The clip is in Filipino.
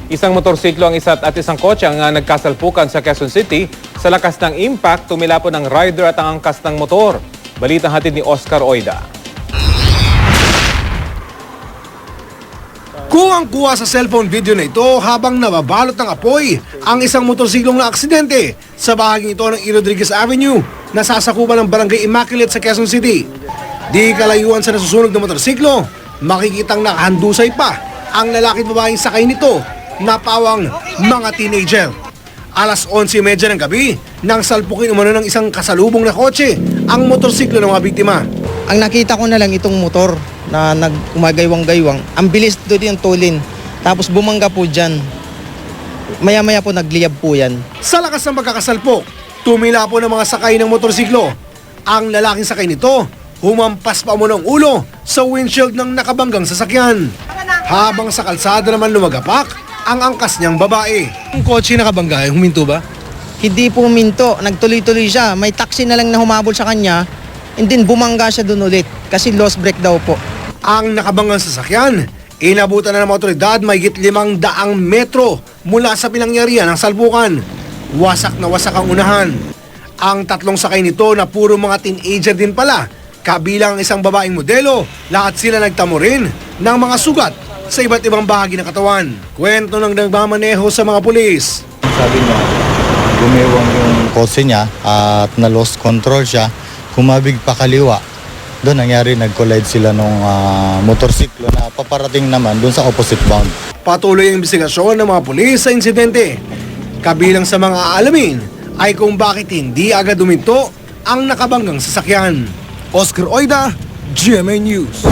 Isang motorsiklo ang at isang kotse ang nagkasalpukan sa Quezon City. Sa lakas ng impact, tumila po ng rider at ang angkas ng motor. Balitang hatid ni Oscar Oida. Kuwang-kuwa sa cellphone video na ito habang nababalot ng apoy ang isang motorsiklong na aksidente sa bahaging ito ng E. Rodriguez Avenue na sasakupan ng Barangay Immaculate sa Quezon City. Di kalayuan sa nasusunog na motorsiklo, makikitang nakahandusay pa ang lalaki at babaeng sakay nito na pawang mga teenager. Alas 11:30 ng gabi nang salpukin umano ng isang kasalubong na kotse ang motorsiklo ng mga biktima. Ang nakita ko na lang itong motor na nag-umagaywang-gaywang. Ang bilis doon yung tulin. Tapos bumangga po dyan. Maya-maya po nagliyab po yan. Sa lakas ng pagkakasalpok, tumila po ng mga sakay ng motorsiklo. Ang lalaking sakay nito, humampas pa mo ng ulo sa windshield ng nakabanggang sasakyan. Habang sa kalsada naman lumagapak, ang angkas niyang babae. Ang kotse nakabangga, huminto ba? Hindi po minto. Nagtuloy-tuloy siya. May taxi na lang na humabol sa kanya. And then bumangga siya doon ulit. Kasi lost brake daw po. Ang nakabanggang sasakyan, inabutan na ng mga otoridad mahigit 500 metro mula sa pinangyarihan ng salpukan. Wasak na wasak ang unahan. Ang tatlong sakay nito na puro mga teenager din pala, kabilang ang isang babaeng modelo, lahat sila nagtamo rin ng mga sugat sa iba't ibang bahagi ng katawan. Kwento ng nagmamaneho sa mga pulis. Sabi niya, gumewang yung kotse niya at na-lost control siya, kumabig pa kaliwa. Doon nangyari, nag-collide sila nung motorsiklo na paparating naman doon sa opposite bound. Patuloy ang investigasyon ng mga pulis sa insidente. Kabilang sa mga aalamin ay kung bakit hindi agad uminto ang nakabanggang sasakyan. Oscar Oida, GMA News.